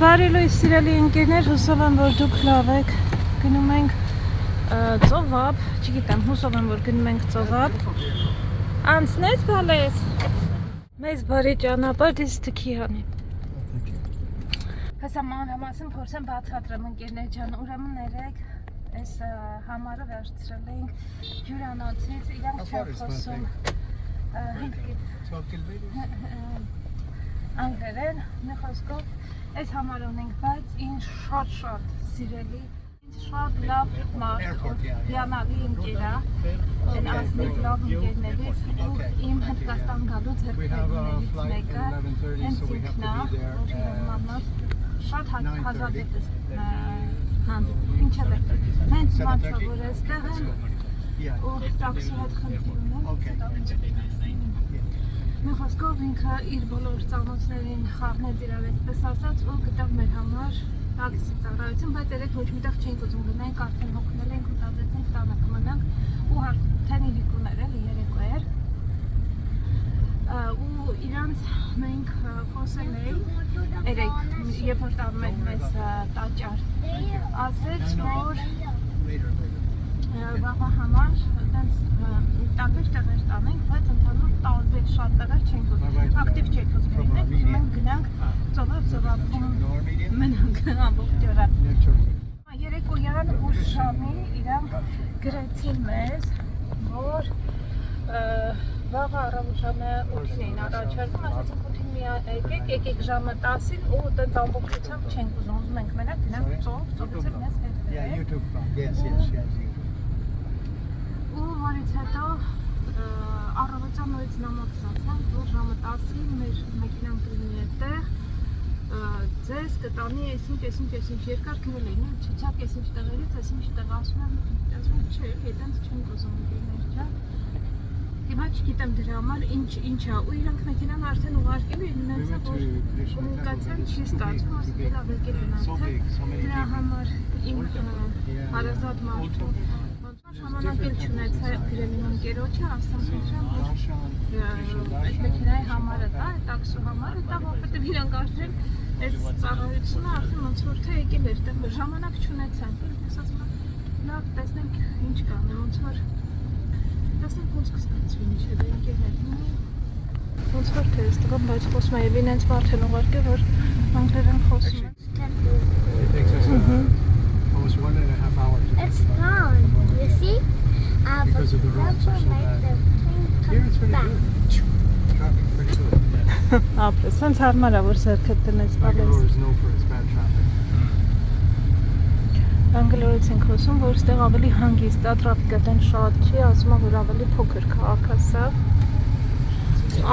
Բարելույս սիրելի ընկերներ, հուսով եմ, որ դուք լավ եք։ Գնում ենք ծովափ, չգիտեմ, հուսով եմ, որ գնում ենք ծովափ։ Անցնես բալես։ Մեզ բարի ճանապարհ, դες տքիանի։ Հեսա մանրամասն փորձեմ բացատրեմ ընկերներ ջան, ուրեմն ներեք, այս համարը վերցրել ենք հյուրանոցից, իրանք չեն խոսում անգլերեն, մի խոսքով այս համար ունենք, բայց ինձ շատ սիրելի, ինձ շատ լավ մարդ, հիանալի ընկեր է, այն ազնիվ լավ ընկերներից ու իմ Հնդկաստան գալու ձեռքբերումներից մեկը հենց ինքն է, որ մանր շատ հազարդեպ ես հանդիպում, ինչև է, հենց մանչա, որ այստեղ եմ ու տաքսի հետ խնդիր ունեմ, մի խոսքով ինքը իր բոլոր ծանոթներին խաղնեց իրար այսպես ասած ու գտավ մեր համար տաքսի ծառայություն, բայց երեք ոչ միտեղ չենք ուզում գնանք, արդեն հոգնել ենք ու տածեցինք տանը կմնանք ու արդեն իրիկուներ էլի երեկո էր ու իրանց մենք խոսել էինք երեք, երբ որ տանում ենք մեզ տաճար, ասեց, որ վաղվա համար տարբեր տեղեր տանենք, բայց ընդհանուր տարբեր շատ տեղեր չենք ուզում, ակտիվ չենք ուզում լինենք, ուզում ենք գնանք ծովափում մնանք ամբողջ օրը։ Երեկոյան ուշ ժամի իրանք գրեցին մեզ, որ վաղը առավոտյանը 8-ին էին առաջարկում, ասացին 8-ին մի եկեք ժամը 10-ին ու տենց ամբողջությամբ չենք ուզում, ուզում ենք մենակ գնանք ծովից էլ մեզ հետ ու որից հետո առավոտյան նույնց նամակ ստացանք, որ ժամը 10-ին մեր մեքենան կլինի այդտեղ, ձեզ կտանի այսինչ երկար գրել էին, չիչակ այսինչ տեղերից, այսինչ տեղ ասում եմ, չէ, այդպես չենք ուզում ընկերներ ջան։ Հիմա չգիտեմ դրա համար ինչ է, ու իրանք մեքենան արդեն ուղարկել էին, նենցա որ կոմունիկացիան չի ստացվում, ասել լավ եկել են արդեն, դրա համար իմ հարազատ մարդու ժամանակ էլ չունեցա գրել իմ ընկերոջը, ասեմ խնդրեմ, որ այդ մեքենայի համարը տա, այդ տաքսու համարը տա, որովհետև իրանք արդեն այս ծառայությունը արդեն ոնց որ թե եկել էր, ժամանակ չունեցան, ես ասում եմ, լավ, տեսնենք ինչ կանեմ, ոնց որ տեսնենք ոնց կստացվի ինչ է դա ընկերներ, ոնց որ թե ես տղամ, բայց խոսում է և ինենց մարդ են ուղարկել, որ անգլերեն խոսում են։ It's gone, you see? Because of the roads are so bad. Here it's pretty good. Traffic's pretty good. Ապրես, սենց հարմար է, որ սերքդ տնես բալես։ Bangalore is known for its bad traffic. Բանգալորից ենք խոսում, որ ստեղ ավելի հանգիստ է, տրաֆիկը տեն շատ չի, ասում է, որ ավելի փոքր քաղաք է սա։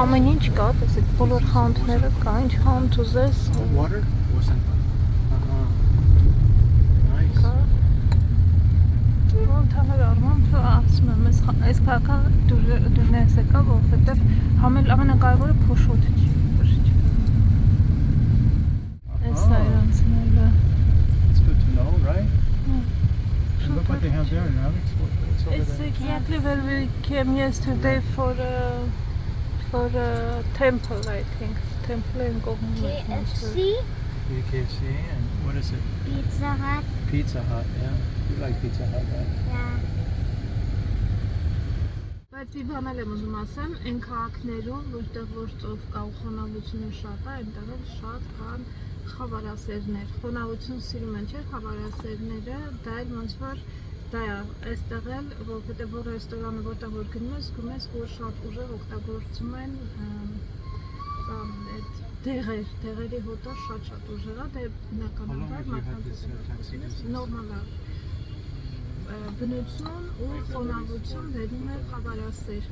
Ամեն ինչ կա, տեսեք, բոլոր խանութները կա, ինչ խանութ ուզես։ Water? Ընդհանուր առմամբ ասում եմ, այս քաղաքը դուրնես եկա, որովհետև ամենակարևորը փոշոտը չի, այս այրանցնելը։ It's good to know, right? And look what they have there in Alex. What's over It's there? exactly where we came yesterday for a temple, I think. Temple in KFC, KFC and what is it? Pizza Hut, Pizza Hut, yeah. You like Pizza Hut, right? yeah. Բայց մի բան եմ ուզում ասեմ, այն քաղաքներում, որտեղ որ ծով կա ու խոնավությունը շատ է, այնտեղ էլ շատ կան խավարասերներ։ Խոնավություն սիրում են, չէ՞, խավարասերները, դա էլ ոնց որ դա է, այստեղ էլ, որովհետև որ ռեստորանը որտեղ որ գնում ես, որ շատ ուժեղ օգտագործում են դեղերի հոտը շատ ուժեղ է, դե բնականաբար նորմալ է։ Բնություն ու խոնավություն վերում է խավարասեր։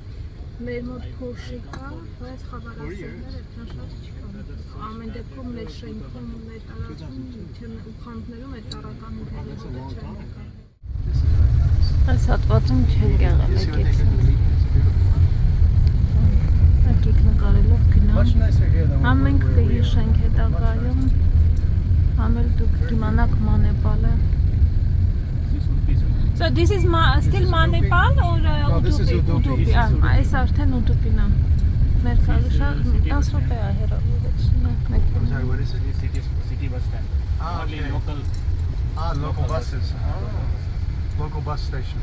Մեր մոտ փոշի կա, բայց խավարասերները այդքան շատ չկան։ Ամեն դեպքում մեր շենքում ու մեր տարածքում ու խանութներում այդ տարական ինտերիերը չեն նկարվել։ Այս հատվածում չեն եղել եկեք։ Եկեք նկարելով գնանք։ Ամենք կհիշենք հետագայում, ամել դուք կիմանաք Մանեպալը։ So this is still Manipal or Udupi? Այս արդեն Ուդուպին է։ Մեր քարուշը 10 րոպե է հեռավորությունն է։ I'm sorry, what is it? city bus stand. Ah, Only okay. local. Local buses. Local bus station.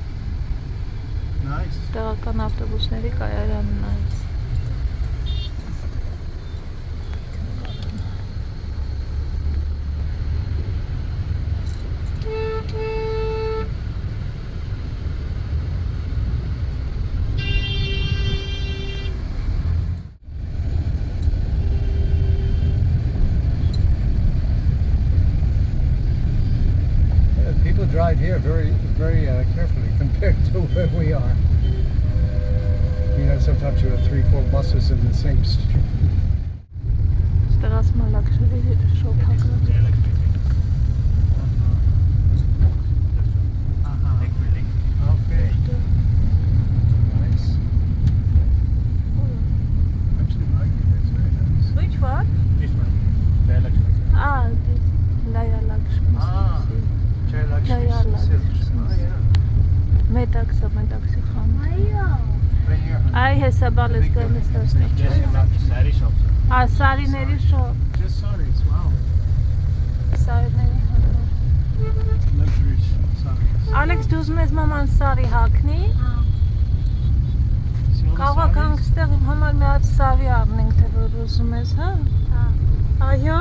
Nice. Տեղական ավտոբուսների կայարանն է այս։ People drive here very carefully compared to where we are. You know, sometimes you have 3-4 buses in the same street. Ստեղած մալակշերի շոփակը։ Big building. Okay. Nice. Actually, like it. It's very nice. Which one? This one. Jayalakshmi. Ah, this Jaya Lakshmi. Ah. Jayalakshmi Jayalakshmi. Silks. Oh, yeah. Մետաքսի խան։ Right here. Այ հեսա բալես գալիս Yes, հաստատ։ sari shops. Ա սարիների շոփ, Just saris. Wow. սարիների համար։ Luxury saris. Ալեքս դու ուզում ես մաման սարի հագնի։ See all the Կարող saris? ենք ստեղ իմ համար մի հատ սարի առնենք, թե որ ուզում ես, հա։ Այո։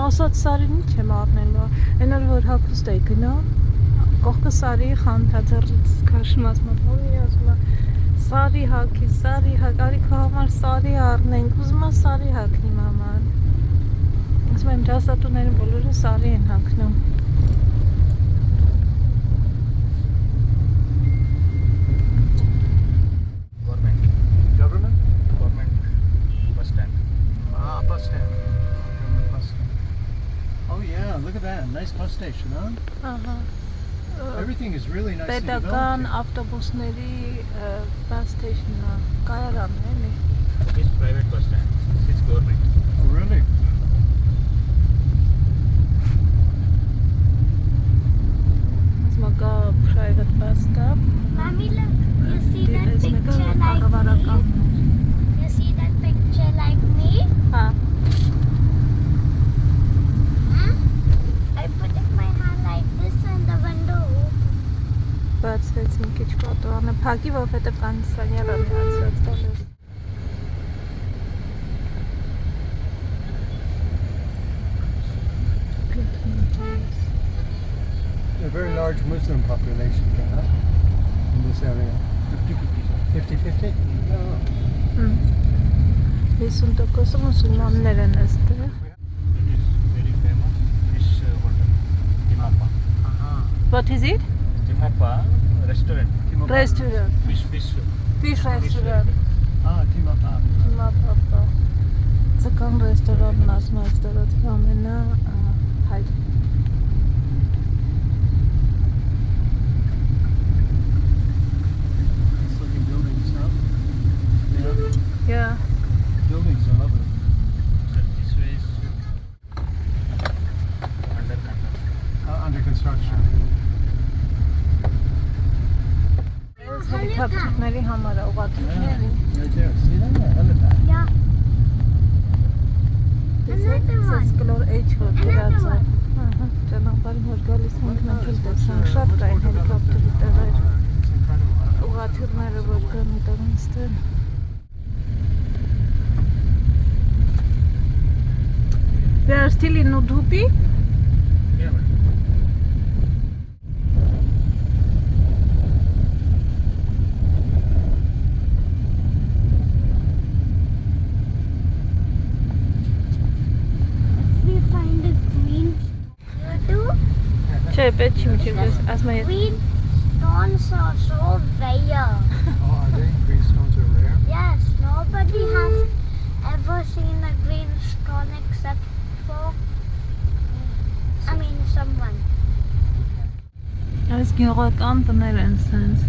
10 հատ սարին ինչ եմ առնելու։ Այնօր որ հագուստ էի գնա, կողքը սարի խանթաձեռից քաշմած մոտ ասում է սարի հագի, արի քո համար սարի առնենք, ուզում եմ սարի հագնի մաման։ Ասում եմ դասատուները բոլորը սարի են հագնում։ Government Government? bus stand. Ah, bus stand. Government bus stand. Oh yeah, look at that. Nice bus station, huh? Ահա։ Everything is really nicely Պետական developed. ավտոբուսների bus station-ը, կայարանն է, էլի։ It is private bus stand. It's government. Oh, really? Ասում է կա private bus stop։ Mommy, look. You see that Այս մեկը picture like me? կառավարական։ You see that picture like me? Հա։ Huh? I put my hand like this in the window. Բացվեց մի քիչ պատուանը, փակի, որովհետև կոնդիցիոները միացած տալիս։ A very large Muslim population here, huh? In this area. 50-50? No. 50% մուսուլմաններ են այստեղ։ It is very famous fish hotel. Timapa. What is it? Timapa restaurant. Restaurant. Fish. Fish restaurant։ Ah, Timapa. Timapapa։ Ձկան ռեստորանն ասում է այստեղից ամենա հայտ։ Nice looking buildings, huh? Yeah, Yeah. buildings are lovely. So this way is under construction. Under construction. Հելիքոպտերների համար է ուղղաթիռների։ Right there. See that? A helipad. Yeah. Another one. Կլոր H որ գրած է։ Ահա, ճանապարհին որ գալիս ենք մենք էլ տեսանք շատ կային հելիքոպտերի տեղեր։ It's incredible. Ուղղաթիռները որ կան այդտեղ։ We are still in Udupi. Yeah, madam. We find a green. You Չէ, պետք չի միջևս, ասում եմ green stones are so rare. Oh, are they? Green stones are rare? Yes, nobody has ever seen a green stone except for, someone. այս գյուղական տներ են սենց։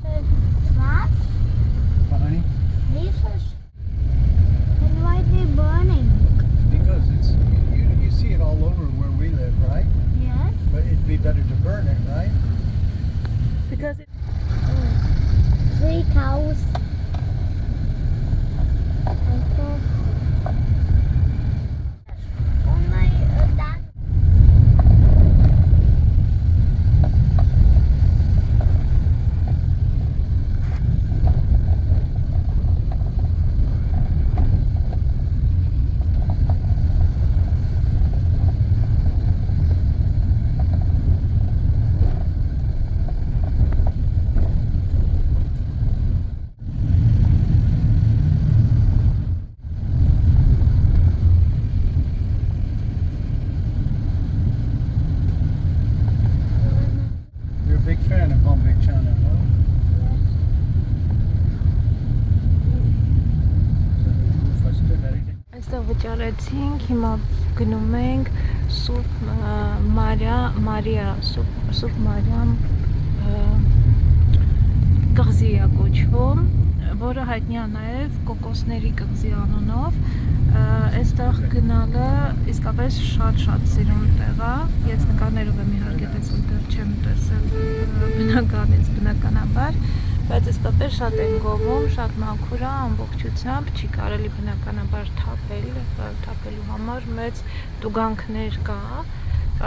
What? What, honey? house. You're a big fan of Palm Beach Channel, no? First direct. Այստեղ վճարեցինք, հիմա գնում ենք Սուրբ Մարիամ կղզի է կոչվում, որը հայտնի է նաև կոկոսների կղզի անունով։ Այստեղ գնալը իսկապես շատ սիրուն տեղ է։ Ես նկարներով եմ իհարկե տեսել, դեռ չեմ տեսել բնականաբար, բայց իսկապես շատ են գովում, շատ մաքուր է, ամբողջությամբ չի կարելի բնականաբար թափելու համար մեծ տուգանքներ կա,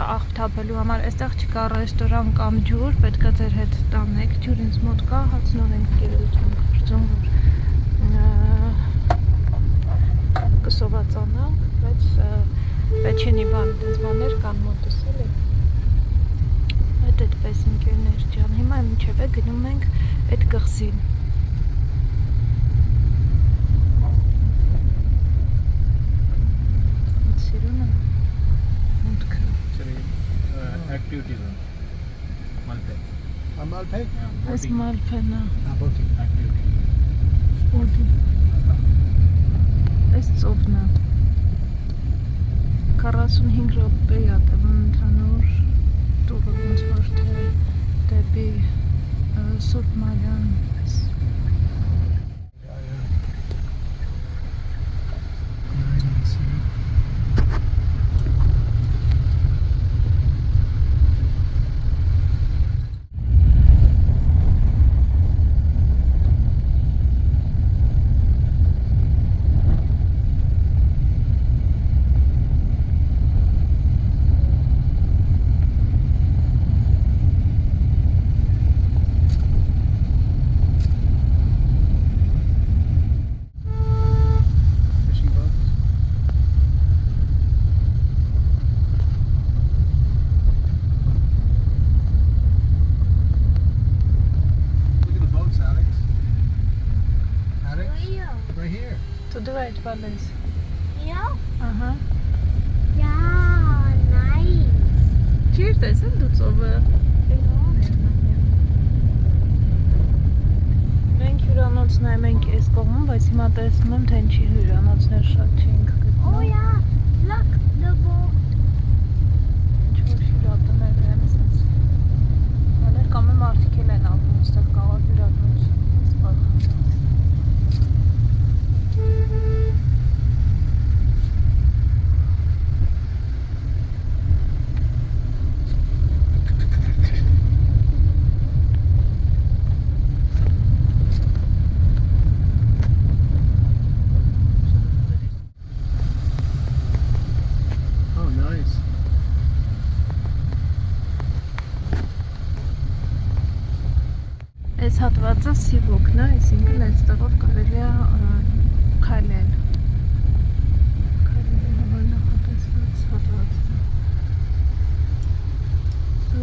աղբ թափելու համար։ Այստեղ չկա ռեստորան կամ ջուր, պետք է ձեր հետ տանեք, ջուր ինձ մոտ կա, հացնով ենք կերել, չեմ կարծում, որ կսովացանանք, բայց պեչենի բաներ կան մոտս էլի։ Այդպես ընկերներ ջան, հիմա մինչև գնում ենք այդ կղզին։ Սիրուն է մուտքը։ Activity zone. Malpe. Malpe? Այս Մալփեն է, Boating. Activity. սպորտի։ Այս ծովն է։ 45 րոպե է տևում ընդհանուր տուրը, ոնց որ թե դեպի Սուրբ Մարիամ։ To the right, Valens. Yeah? Ահա։ Yeah, nice. Չի տեսել դու ծովը։ Մենք հյուրանոց նայում ենք այս կողմում, բայց հիմա տեսնում եմ, թե ինչի հյուրանոցներ շատ չենք գտնում։ Oh yeah, look, the boat. Ինչ որ հյուրանոցներ են ասած։ Աներ կամ եմ արտիքել են ապրում, ստեղ կարող հյուրանոց սպառան։ Oh, nice. Այս հատվածը սիվոկն է, այսինքն այս տեղով կարելի է քայլել։ Քայլելու համար նախատեսված հատվածն է։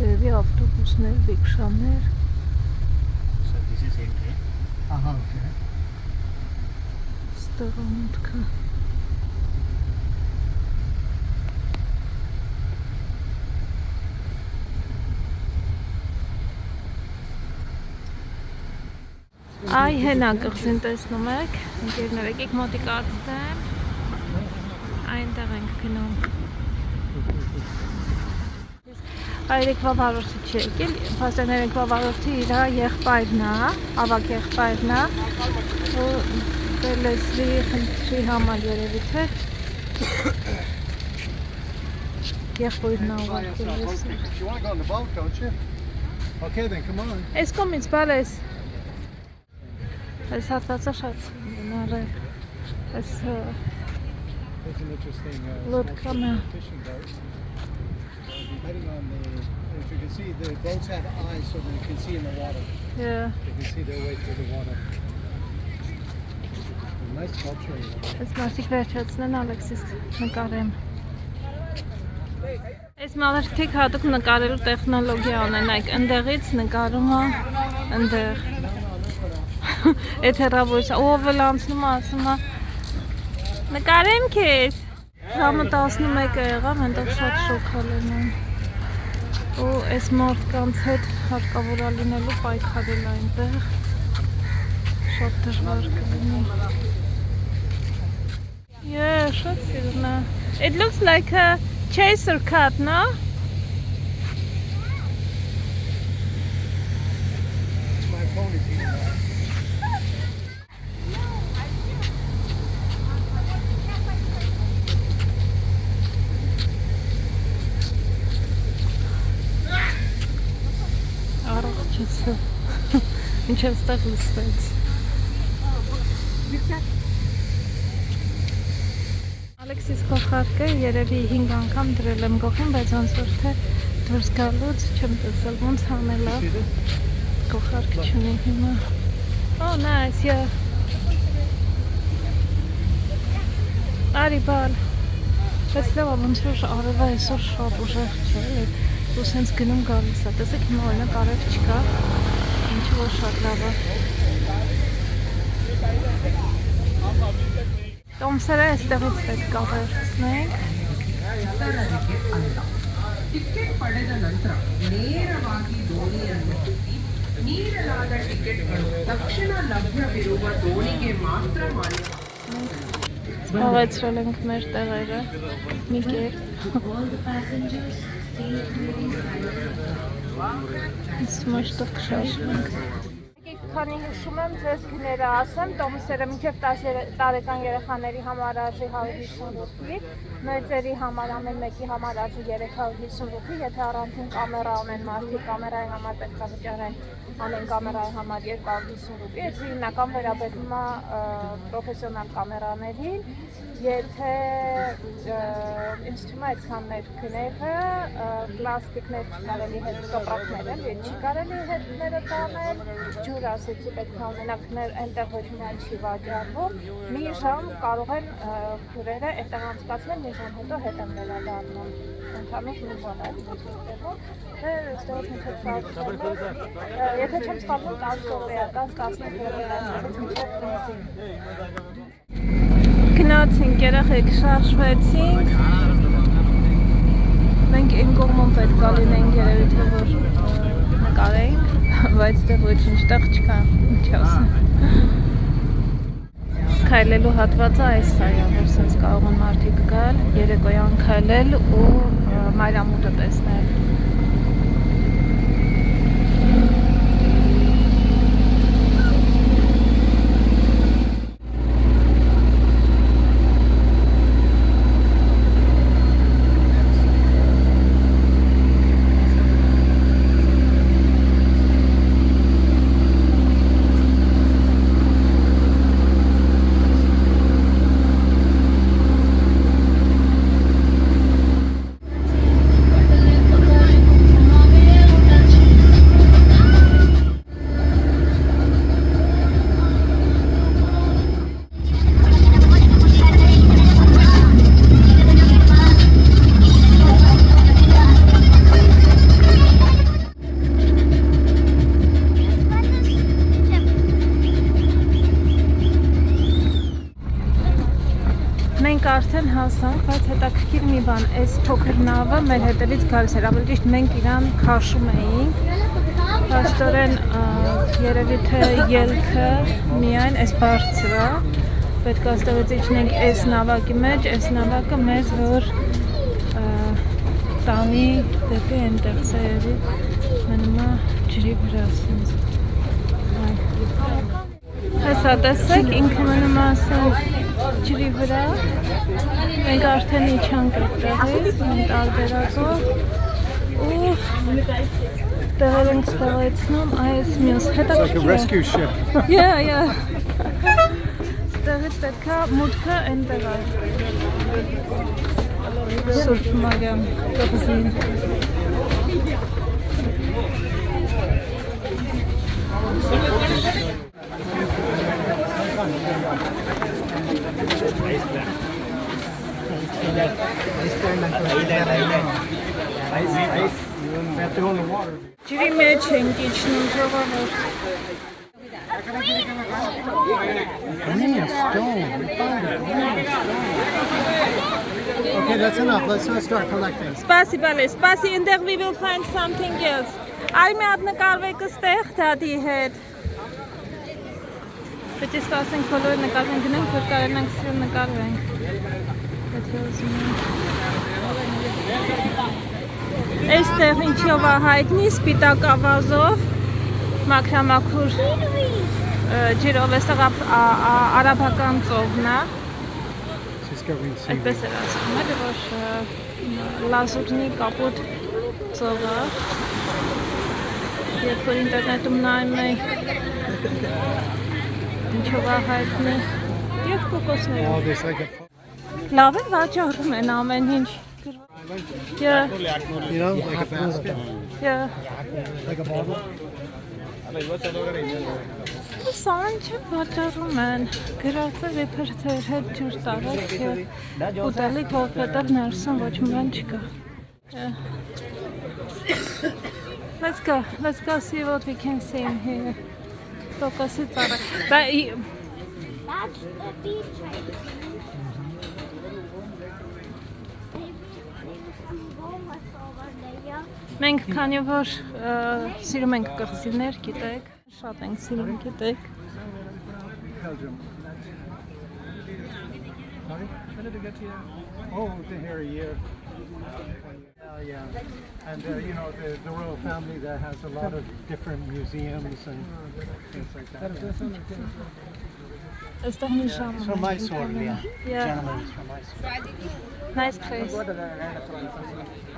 Երևի ավտոբուսներ, ռիքշաներ։ So this is entry. Okay. Ստեղ է մուտքը։ Այ հենա կղզին տեսնում եք, ընկերներ եկեք մոտիկ արծտեմ, այնտեղ ենք գնում։ Երեկվա վարորդի չի եկել, փաստորեն երեկվա վարորդի իր եղբայրն է, ավագ եղբայրն է, ու լեզվի խնդրի համար երևի թե եղբայրն է ուղարկել ես։ You want to go on the boat, don't you? Okay, then come on. Այս կողմից բալես։ Այս հատվածը շատ նարել։ Այս It's an interesting Lodkana. fishing boat. Depending on as you can see, the boats have eyes so that you can see in the water. yeah, You can see their way through the water. Nice sculpture. այս մարդիկ վերջացնեն Ալեքսիս նկարեմ։ Այս մարդիկ հատուկ նկարելու տեխնոլոգիա ունեն, like ընդեղից նկարում է ընդեղ։ Էթերավորս ով էլ անցնում է, ասում է նկարեմ քեզ։ Ժամը 11 եղավ, այնտեղ շատ շոկալ եմ։ Ու այս մարդկանց հետ հարկավոր է լինելու պայքարել այնտեղ։ Շատ դժվար կլինի։ Yeah, շատ սիրուն է։ It looks like a chaser cat, no? My phone is eating that. Առողջացա։ Ինչև ստեղ լսվեց։ Ալեքսիս կողարկը երևի 5 անգամ դրել եմ գողին, բայց ոնց որ թե դուրս գալուց չեմ տեսել ոնց հանելա։ See this? Կողարկ չունի հիմա։ Oh, nice, yeah. Արի բալ։ Բայց լավ է, ոնց որ արևը այսօր շատ ուժեղ չէ, էլի։ Ու սենց գնում գալիս է, տեսեք հիմա օրինակ արև չկա, ինչը որ շատ լավ է։ Տոմսերը այստեղից պետք է վերցնենք։ ಟಿಕೆಟ್ ಪಡೆದ ನಂತರ ನೇರವಾಗಿ ದೋಣಿಯನ್ನು ಹತ್ತಿ ನೀಡಲಾದ ಟಿಕೆಟ್ಗಳು ತಕ್ಷಣ ಲಭ್ಯವಿರುವ ದೋಣಿಗೆ ಮಾತ್ರ ಮಾನ್ಯ. Զբաղեցրել ենք մեր տեղերը, մի կերպ։ Իսկ մաշտով կշաշնենք։ Քանի հիշում եմ, ձեզ գները ասեմ, տոմսերը մինչև 10 տարեկան երեխաների համար արժի 150 ռուպի, մեծերի համար ամեն մեկի համար արժի 350 ռուպի, եթե առանցին կամերա ունեն մարդիկ, կամերայի համար պետք է վճարեն ամեն կամերայի համար 250 ռուպի, եթե հիմնական վերաբերում է պրոֆեսիոնալ կամերաներին, եթե ինձ թվում է այդքան մեր գները, պլաստիկներ չկարելի հետ կպրակներ են, եթե չի կարելի հետները տանել, ջուր ասեցի պետք է ունենակներ այնտեղ ոչ միայն չի վաճառվում, մի ժամ կարող են քուրերը այնտեղ անցկացնել, մի ժամ հետո հետ են վերադառնում, ընդհանուր մի ժամ է դեպքում, այստեղից մինչև շարժվում, եթե չեմ սխալվում 10 րոպե, 10-15 րոպե մինչև 10-ին։ Գնացինք, երեխեք շարժվեցինք, մենք այն կողմում պետք է լինենք երևի թե որ նկարենք, բայց դե ոչինչ տեղ չկա, ինչ ասեմ։ Քայլելու հատվածը այս է, որ սենց կարող են մարդիկ գալ, երեկոյան քայլել ու մայրամուտը տեսնել։ Մենք արդեն հասանք, բայց հետաքրքիր մի բան, այս փոքր նավը մեր հետևից գալիս էր, ավելի ճիշտ մենք իրան քաշում էինք, փաստորեն երևի թե ելքը միայն այս բարձր է, պետք է այստեղից իջնենք այս նավակի մեջ, այս նավակը մեզ որ տանի դեպի այնտեղ սերերի մնում է ջրի վրա ասենց։ Հեսա տեսեք, ինքը մնում է ասենց ջրի վրա, մենք արդեն իջանք այդտեղից, մենք տարբերակով ու տեղեր ենք ստեղեցնում, այս մյուս It's like a հետաքրքիր է։ rescue ship. Yeah. Ստեղից պետքա մուտքը այնտեղ է։ Սուրբ Մարիամ կղզին։ Ջրի մեջ ենք իջնում ժողովուրդ։ Okay, that's enough. Let's not start collecting. Спасибо, Лես, спасибо, այնտեղ we will find something else։ Այ մի հատ նկարվեք ստեղ դադի հետ։ Պետք է ստացենք բոլոր նկարվենք գնենք, որ կարենանք սիրում նկարվենք։ Պետք է ուզում ենք։ Այստեղ ինչով է հայտնի սպիտակ ավազով, մաքրամաքուր ջրով, այստեղ արաբական ծովն է։ She's going to see. Այդպես էր ասում, էլի որ լազուրնի կապոտ ծովը։ Երբ որ ինտերնետում նայում էի ինչով է հայտնի և կոկոսներով։ Oh, there's like a, Լավ է վաճառում են ամեն ինչ։ Yeah, you know, like a basket, yeah. like a bottle. Սան չէ վաճառում են, գրածը վիպրտեր հետ ջուր տարեք և ուտելիք հովպետև ներսում ոչ մի բան չկա։ Let's go see what we can see in here. Կոկոսի ծառը։ That's the beach right there. Մենք քանի որ սիրում ենք կղզիներ, գիտեք, շատ ենք սիրում, գիտեք։ Belgium. Sorry? When did you get here? Oh, we've been here a year. Yeah. And you know, the royal family there has a lot of different museums and things like that. Այստեղ մի շամ։ It's from Mysore, yeah. Yeah. Gentleman is from Mysore. Nice place։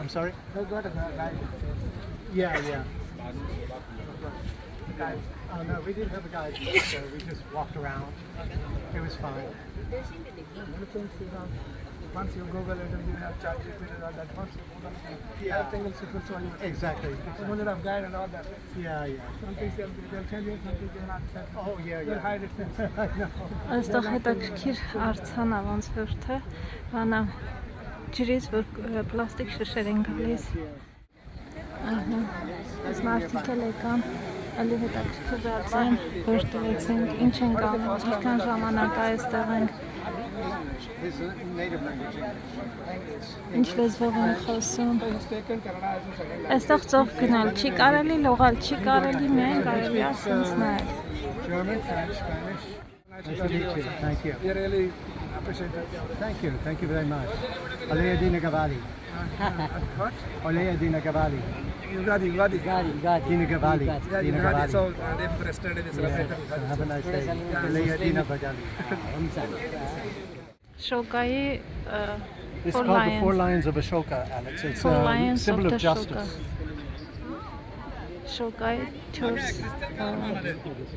I'm sorry? Yeah. Guide. Oh no, we didn't have a guide, so we just walked around. It was fine. Once you Google it, you have ChatGPT and all that. Once you Google it, Yeah. everything will secret for you. Exactly. You don't have guide and all that. Yeah. Some things they'll tell you, some things they'll not tell you. Oh yeah. They'll hide it. I know. Այստեղ հետաքրքիր արձան է ոնց որ թե բանա ջրից որ պլաստիկ շշեր են գալիս։ Ահա։ Այս մարդիկ էլ եկան, ալի հետաքրքիր արձան որ տվեցինք, ինչ ենք անում, ինչքան ժամանակ այստեղ ենք, This is native language English. ինչ լեզվով են խոսում։ Mistaken, Kannada is the second language. Այստեղ ծով գնալ չի կարելի, լողալ չի կարելի, միայն կարելի է ասենց նայել։ German, French, Spanish. Nice to meet you. Thank you. We really appreciate that. Thank you very much. Olea Dina Gavali. What? Olea Dina Gavali. Ugadi. Dina Gavali. Yeah, Dina Ugadi. Gavali. So they yesterday they celebrated Ugadi. Have a nice day. Olea Dina Gavali. Շոկայի It's Four called the lions. Four Lions of Ashoka, Alex. It's Four a lions symbol of of the Ashoka. justice. Շոկայի 4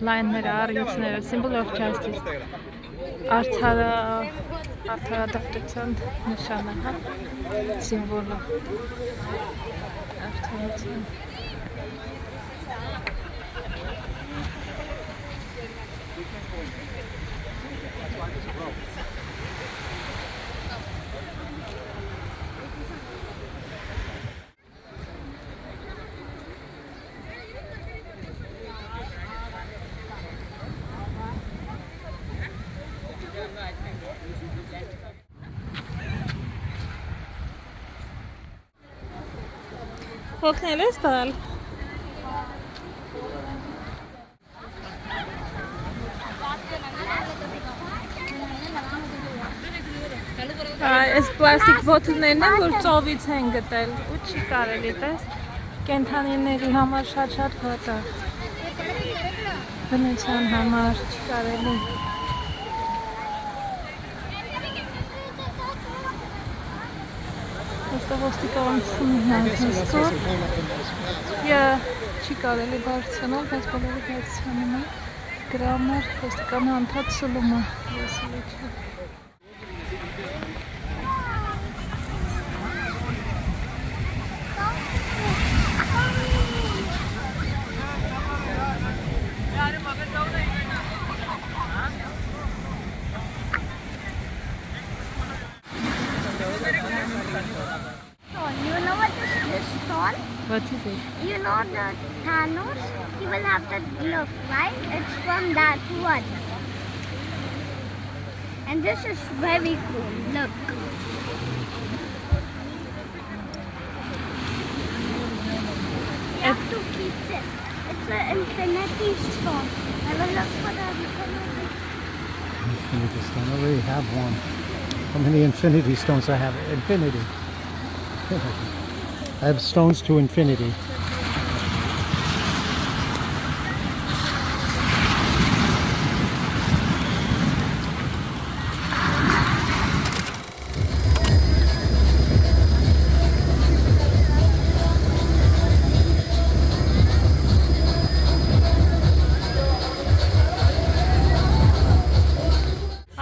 լայնները, առյուծները, symbol of justice, արդարադատության նշանը, հա, սիմվոլը, արդարություն։ Հոգնել ես բալ։ Այս պլաստիկ բոթլներն են, որ ծովից են գտել ու չի կարելի տես կենթանիների համար շատ վատ է բնության համար չի կարելի Այստեղ ոստիկանությունն է հսկոր։ Yeah, չի կարելի բարձրանալ, բայց բոլորը բարձրանում են։ Գրամար, ոստիկանը անդադ սլում է։ Ես լիքը։ You know what is this stone? What is it? You know the Thanos? He will have that glove, right? It's from that one. And this is very cool. Look. You have to keep it. It's an infinity stone. I will look for the infinity. Infinity stone. I already have one. How many infinity stones I have? Infinity. I have stones to infinity.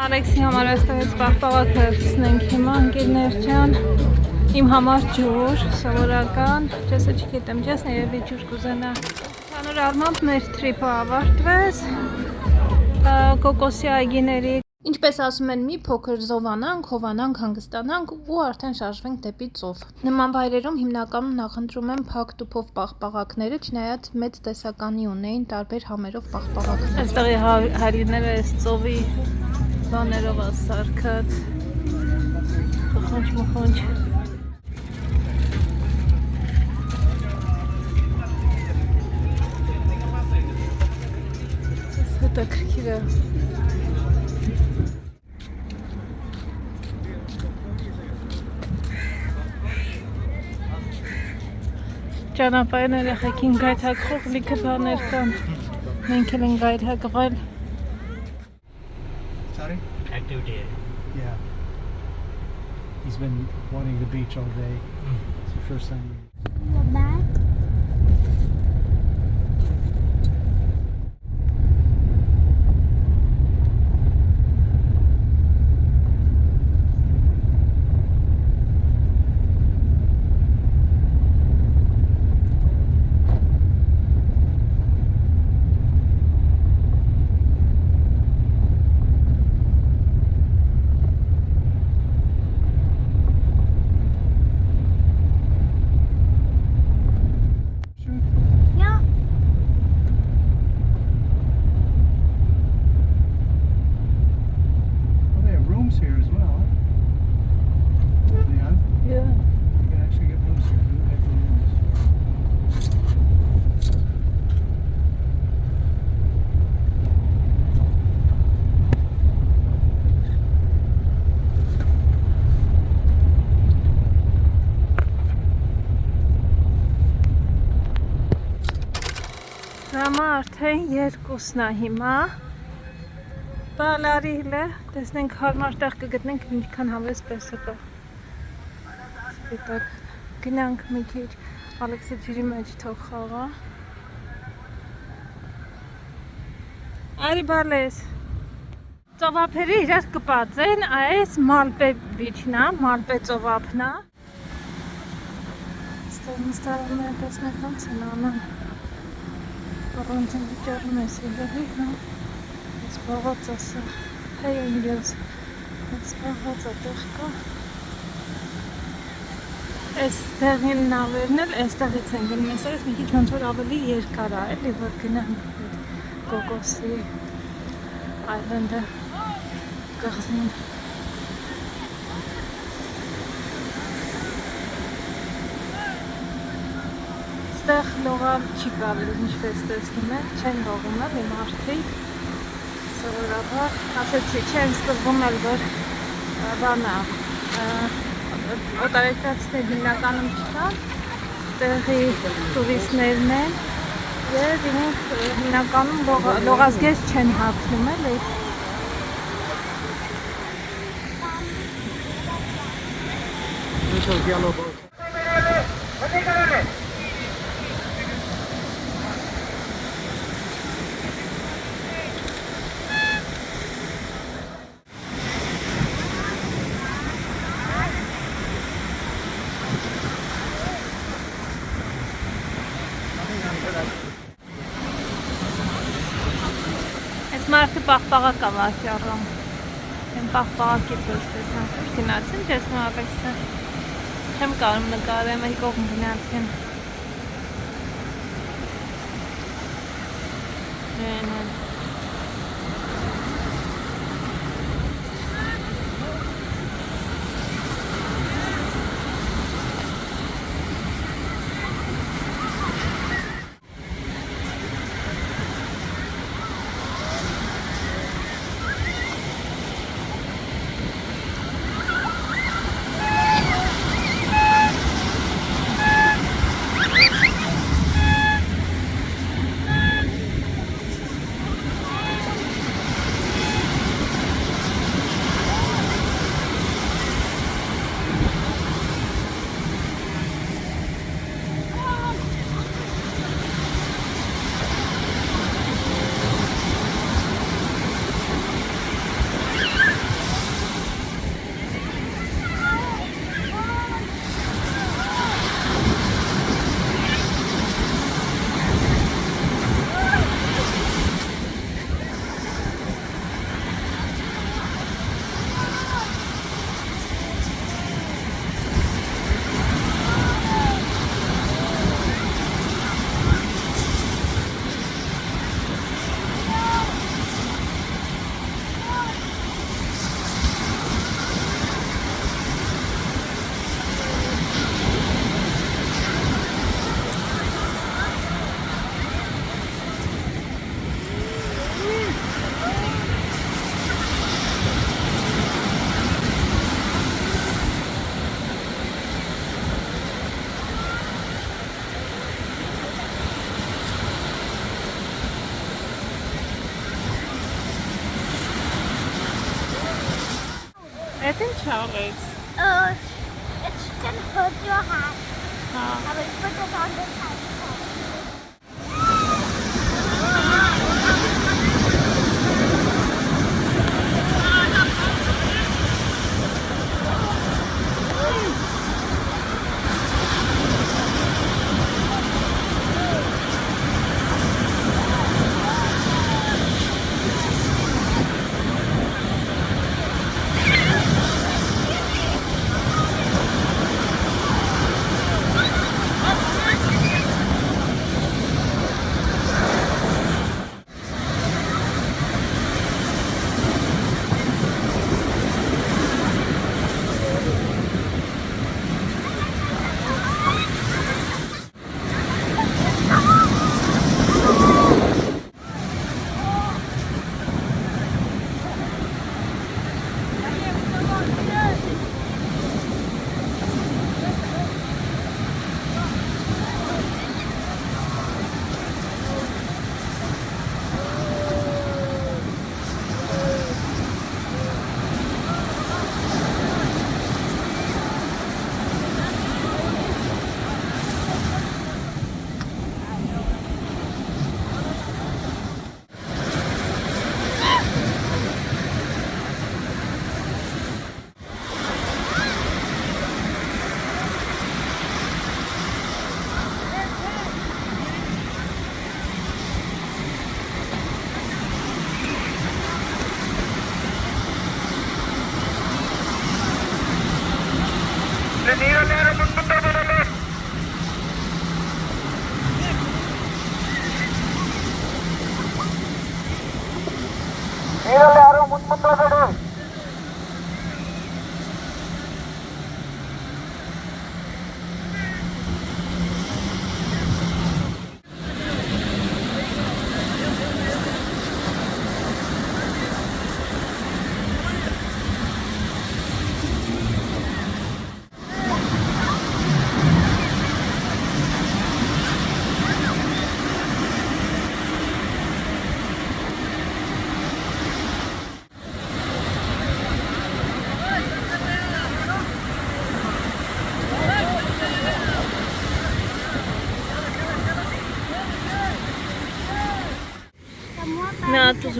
Ալեքսի համար այստեղից պաղպաղակ վերցնենք հիմա ընկերներ ջան, իմ համար ջուր, սովորական, ջեսը չգիտեմ, ջեսն երևի ջուր կուզենա։ Հանուր արմամբ մեր թրիպը ավարտվեց, կոկոսի այգիների, ինչպես ասում են մի փոքր զովանանք, հովանանք, հանգստանանք ու արդեն շարժվենք դեպի ծով։ Նման վայրերում հիմնականում նախընտրում են փակ տուփով պաղպաղակները, չնայած մեծ տեսականի ունեին տարբեր համերով պաղպաղակներ։ Այստեղի հարիները այս ծովի բաներով ասարկած, խխունջ-մխունջ։ Այս հետաքրքիր է։ Ճանապարհին երեխեքին գայթակղող լիքը բաներ կան։ Մենք էլ ենք գայթակղել։ Sorry? Activity area. Yeah. He's been wanting the beach all day. It's the first time. Your bag. Yeah. Oh, they have rooms here as well, huh? Yeah. Yeah. You can actually get rooms here. They have rooms. Ժամը արդեն 2-ն է հիմա։ Բալարի հլը, տեսնենք հարմար տեղ կգտնենք ինչքան հավես պես կա։ Սպիտակ, գնանք մի քիչ, Ալեքսը ջրի մեջ թող խաղա։ Արի բալես։ Ծովափերը իրար կպածեն, այս մալպե բիչնա, մալպե ծովափնա։ Ստեղ նստարում է տեսնեք ոնց են անում։ Առանց վիճարում ես իրարի, հա, ես բաղաց ասա, հայ ինգյոց, ես բաղաց ատեղ կա, ես տեղին նավերն էլ, ես տեղից են գնում, ես այս մի քիչ ոնց որ ավելի երկար է, էլի, որ գնանք կոկոսի այլանդը կղզին։ Այստեղ լողալ չի կարելի, ինչպես տեսնում եք, չեն լողում էլ իմ արդիկ, սովորաբար, ասեցի, չեն սկզբում էլ, որ բանա, օտարերկրացիներ հիմնականում չկան, տեղի տուրիստներն են և իրենք հիմնականում լողազգեզ չեն հագնում էլի։ bunch of yellow boats. Այս մարդը պաղպաղակ ավակյառում։ Եմ պաղպաղակի պես տեսան։ Ուր գնացին, չես նորավեքսը։ Չեմ կարում նկարեմ, այլ կողմ գնացին։ Այդ ինչ արեց։ It shouldn't hurt your hand. I will put it on the side.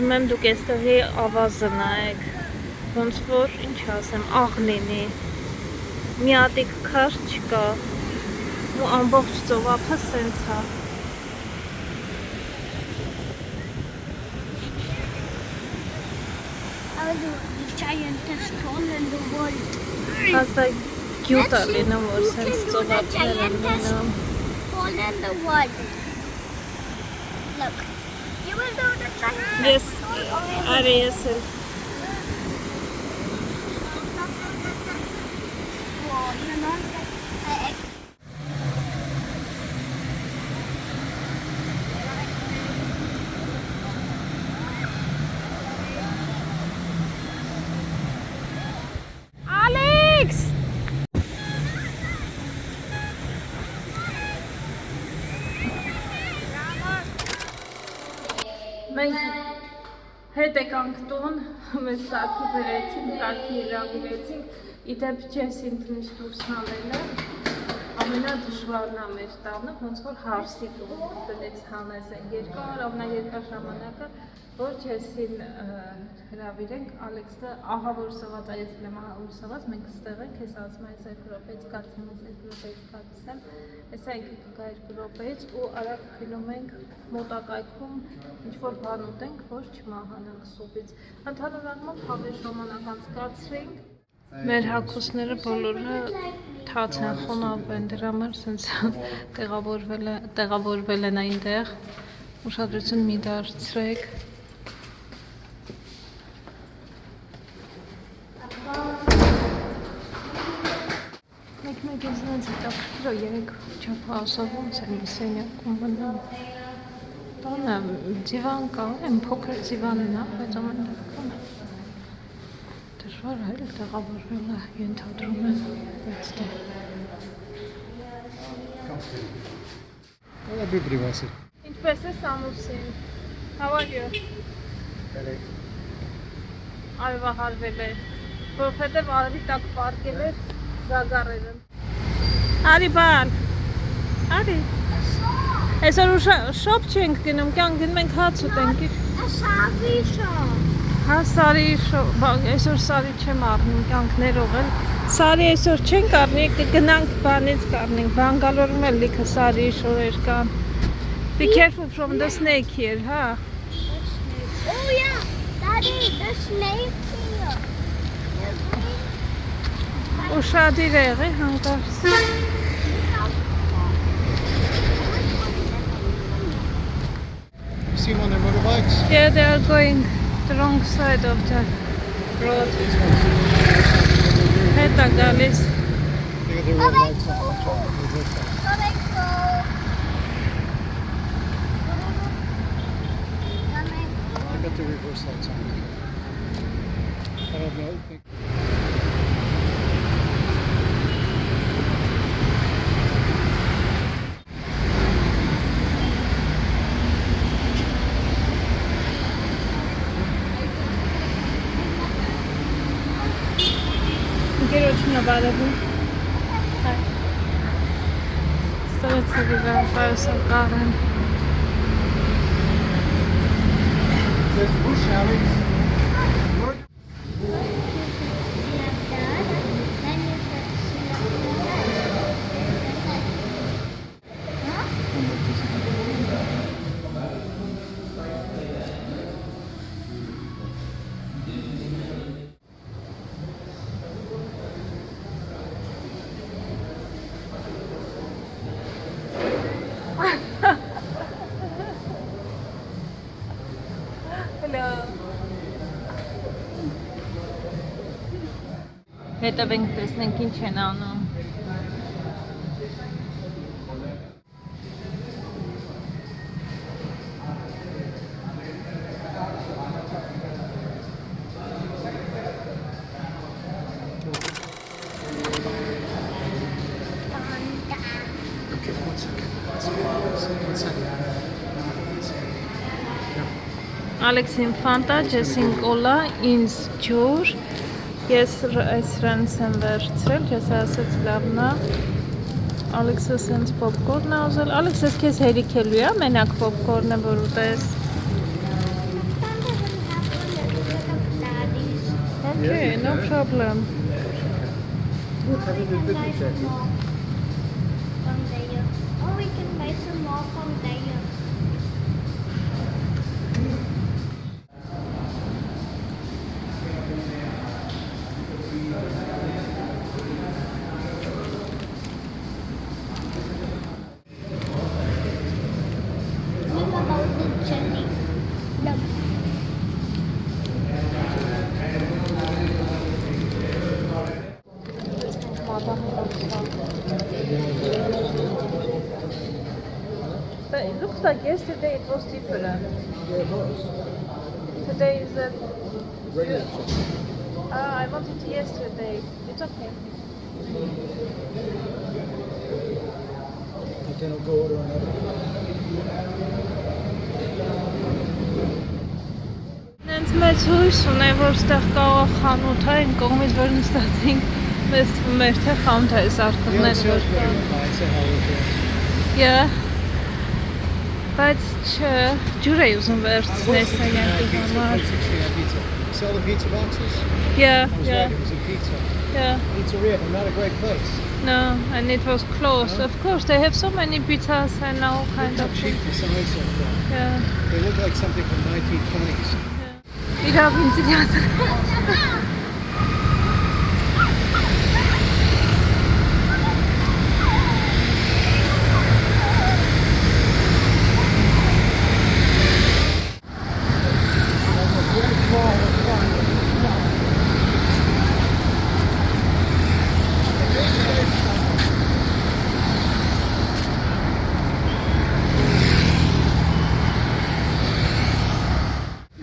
ուզում եմ դուք այստեղի ավազը նայեք, ոնց որ, ինչ ասեմ, աղնինի, միատիկ քար չկա, ու ամբողջ ծովափը սենց է։ The giantest hole in the world. Հաստա գյուտ է լինում, որ You սենց can do the ծովափներ են giantest լինում։ hole in the world. Look. You will do the giantest Ես, hole over there. արի ես էլ։ Wow, you know that Ալեքս! Մենք հետ եկանք տուն, մեզ կարգի բերեցինք, կարգի իրավիրեցինք, իդեպ Ջեսին տնից դուրս հանելը, ամենադժվարն է մեր տանը, ոնց որ հարսի տնից հանես են երկար, ամենաերկար ժամանակը, որ Ջեսին հրավիրենք, Ալեքսը ահա որ սված, ես եմ ահա որ սված, մենք ստեղ ենք, ես ասում այս 2 րոպեից կացեմ, ես 2 րոպեից կացեմ, ես այնքը կգա 2 րոպեից ու արագ գնում ենք մոտակայքում ինչ-որ բան ուտենք, որ չմահանանք սուպից։ Ընդհանուր առմամբ հավես ժամանակ անցկացրինք, մեր հագուստները բոլորը թաց են, խոնավ են, դրա համար սենց տեղավորվել են այնտեղ, ուշադրություն մի դարձրեք։ Մեկ ես նենց հետաքրքրը 3 չափահասով ոնց են մի սենյակում մնում։ Տանը ձիվան կա, են փոքր ձիվանն է, բայց ամենական դժվար է տեղավորվել է, ենթադրում եմ, բայց դե։ Well, everybody wants it. Ինչպես է Սամուսին, how are you? Արվահարվել է, որովհետև արվի տակ պարկել էր զագարերը։ Արի բալ, արի։ Այսօր շոպ չենք գնում, կյան գնում ենք հաց ուտենք։ a savvy shop. Հա սարի շոպ, այսօր սարի չեմ առնում, կյանք ներողել։ Սարի այսօր չենք առնի, կգնանք բանից կառնենք, բանգալորում էլ լիքը սարի շորեր կան։ Be careful from the snake here, հա։ Oh yeah, Daddy, the snake here. Ու շատ իրեղ է հանկարծ։ You see them on their motorbikes? Yeah, they are going the wrong side of the road. These ones. Հետ է գալիս։ They got their red lights on. Watch out. Reverse lights. They got their reverse lights on. I don't know. I think. Գերոջն է բարևում։ Ստացել է պարսակարան։ Says push, Alex. Հետևենք տեսնենք ինչ են անում։ Okay, one second. Ալեքսին ֆանտա, Ջեսին կոլա, ինձ ջուր։ Ես այս սրանց եմ վերցրել, ես ասեց լավն է։ Ալեքսը սենց պոպկորն է ուզել։ Ալեքս, ես քեզ հերիքելու է, մենակ պոպկորնը որ ուտես։ Okay, no problem. Look, I mean, We the can buy business some there. more from there. Or we can buy some more from there. What about the jelly? Look. But it looks like yesterday it was different. Yeah, it was. Today is a... Regular. I wanted it yesterday. It's okay. I cannot go order another. Նենց մեծ հույս ունեմ, որ ստեղ կարող խանութ է, այն կողմից որ նստացինք, մեր թե խանութ է սարքուղներ, որ Yeah. Բայց չէ, ջուր է ուզում վերցնել սայանքի համար. Sell the pizza boxes? Yeah, I was yeah, right, it was a pizza. yeah. Pizzeria, but not a great place. No, and it was closed. Of course, they have so many pizzas and all kind Look of how cheap things. the signs are. Yeah. They look like something from 1920s. Իրավ ինձ իրաց.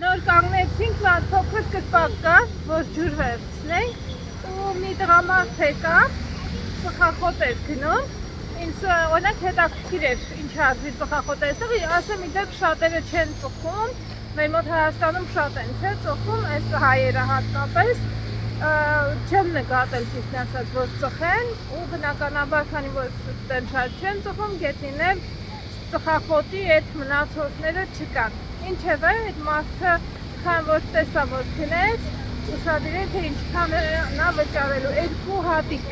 Նոր կանգնեցինք, լավ փոքր կրպակ կար, որ ջուր վերցնենք ու մի տղամարդ եկավ, ծխախոտ էր գնում, ինձ օրինակ հետաքրքիր էր ինչ արվի ծխախոտ էստեղ, ասեմ իդեպ շատերը չեն ծխում, մեր մոտ Հայաստանում շատ են չէ ծխում, այս հայերը հատկապես չեմ նկատել ճիշտ ասած, որ ծխեն ու բնականաբար քանի որ դեռ շատ չեն ծխում, գետինը ծխախոտի այդ մնացորդները չկան։ Ինչևէ, այդ մարդը քան որ տեսա որ գնեց, ուշադիր թե ինչքան նա վճարելու, 2 հատիկ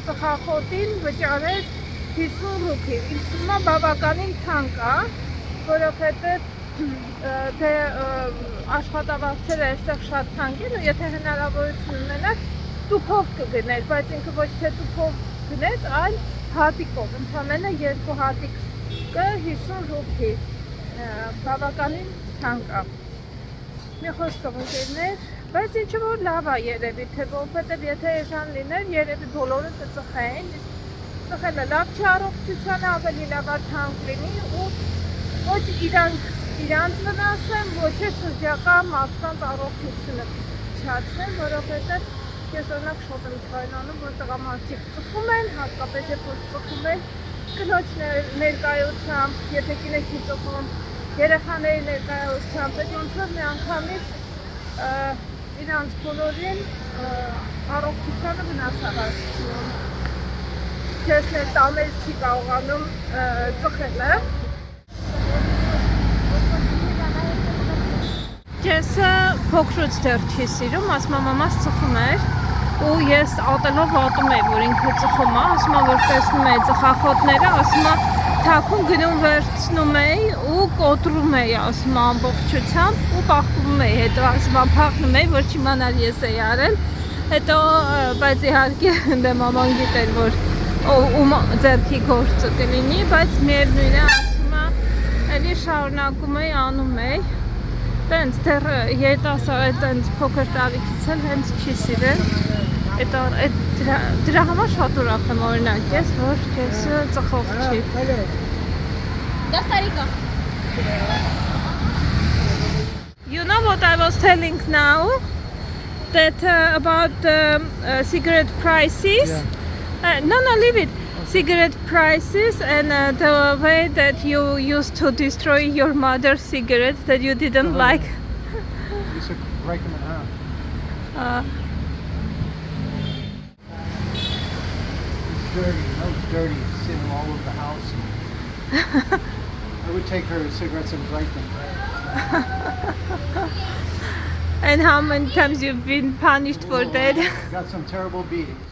ծխախոտին վճարեց 50 ռուբլի։ Ինձ թվում է բավականին թանկ է, որովհետև թե աշխատավարձերը այստեղ շատ թանկ են ու եթե հնարավորություն ունենաք տուփով կգներ, բայց ինքը ոչ թե տուփով գնեց, այլ հատիկով, ընդամենը 2 հատիկը 50 ռուբլի, բավականին թանկ է։ Մի խոսքով ընկերներ, բայց ինչ որ լավ է երևի, թե որովհետև եթե էժան լիներ, երևի բոլորը կծխեին, իսկ ծխելը լավ չի առողջությանը, ավելի լավ է թանկ լինի ու ոչ իրանց վնասեմ, ոչ է շրջակա մարդկանց առողջությունը չացնեմ, որովհետև ես օրինակ շոտ եմ քայլանում, որ տղամարդիկ ծխում են, հատկապես երբ որ ծխում են կնոջ ներկայությամբ, եթե կինեքի ծխում, երեխաների ներկայությամբ, այդ ոնց որ մի անգամից իրանց բոլորին առողջությանը վնասահարություն չեսներ տանել չի կարողանում ծխելը։ Ջեսը փոքրուց դեռ չի սիրում, ասում է մամաս ծխում էր ու ես ատելով ատում էի, որ ինքը ծխում է, ասում է որ տեսնում էի ծխախոտները, ասում է թաքուն գնում վերցնում էի ու կոտրում էի, ասում է ամբողջությամբ ու պահպանում էի, հետո ասում է փախնում էի, որ չիմանար ես էի արել, հետո բայց իհարկե դե մաման գիտեր, որ ում ձեռքի գործը կլինի, բայց միևնույն է, ասում է էլի շարունակում էի, անում էի, տենց դեռ երիտասարդ տենց փոքր տարիքից էլ հենց չի սիրել, դրա համար շատ ուրախ եմ օրինակ ես, որ ջեսը ծխող չի։ You know what I was telling now? That about cigarette prices? No, leave it. Cigarette prices and the way that you used to destroy your mother's cigarettes that you didn't like. You should break them in half. It's dirty, you know it's dirty, it's sitting all over the house. I would take her cigarettes and break them. And how many times you've been punished for that? Got some terrible beatings.